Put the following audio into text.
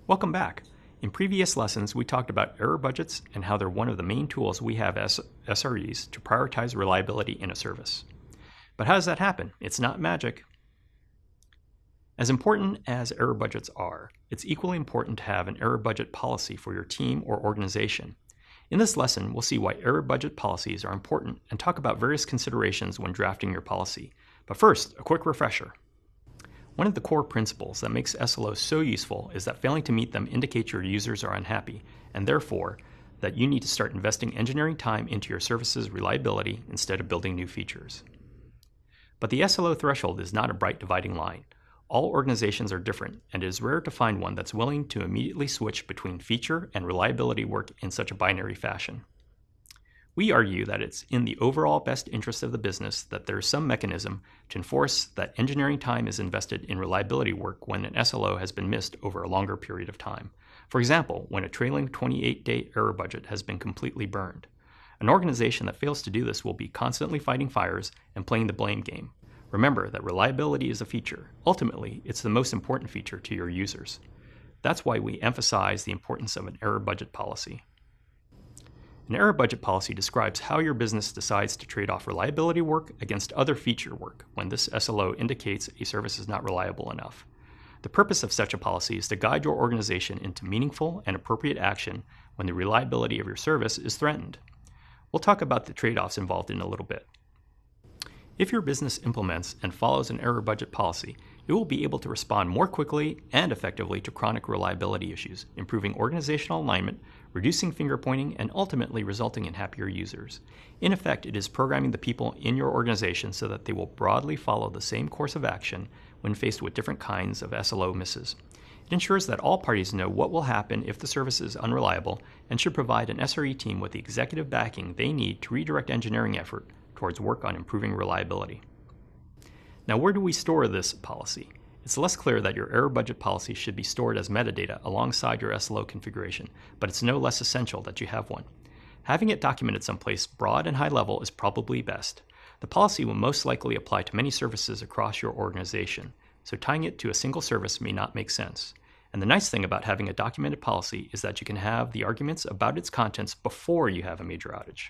Welcome back. In previous lessons, we talked about error budgets and how they're one of the main tools we have as SREs to prioritize reliability in a service. But how does that happen? It's not magic. As important as error budgets are, it's equally important to have an error budget policy for your team or organization. In this lesson, we'll see why error budget policies are important and talk about various considerations when drafting your policy. But first, a quick refresher. One of the core principles that makes SLO so useful is that failing to meet them indicates your users are unhappy, and therefore, that you need to start investing engineering time into your service's reliability instead of building new features. But the SLO threshold is not a bright dividing line. All organizations are different, and it is rare to find one that's willing to immediately switch between feature and reliability work in such a binary fashion. We argue that it's in the overall best interest of the business that there is some mechanism to enforce that engineering time is invested in reliability work when an SLO has been missed over a longer period of time. For example, when a trailing 28-day error budget has been completely burned. An organization that fails to do this will be constantly fighting fires and playing the blame game. Remember that reliability is a feature. Ultimately, it's the most important feature to your users. That's why we emphasize the importance of an error budget policy. An error budget policy describes how your business decides to trade off reliability work against other feature work when this SLO indicates a service is not reliable enough. The purpose of such a policy is to guide your organization into meaningful and appropriate action when the reliability of your service is threatened. We'll talk about the trade-offs involved in a little bit. If your business implements and follows an error budget policy, it will be able to respond more quickly and effectively to chronic reliability issues, improving organizational alignment, reducing finger pointing, and ultimately resulting in happier users. In effect, it is programming the people in your organization so that they will broadly follow the same course of action when faced with different kinds of SLO misses. It ensures that all parties know what will happen if the service is unreliable and should provide an SRE team with the executive backing they need to redirect engineering effort towards work on improving reliability. Now, where do we store this policy? It's less clear that your error budget policy should be stored as metadata alongside your SLO configuration, but it's no less essential that you have one. Having it documented someplace broad and high level is probably best. The policy will most likely apply to many services across your organization, so tying it to a single service may not make sense. And the nice thing about having a documented policy is that you can have the arguments about its contents before you have a major outage.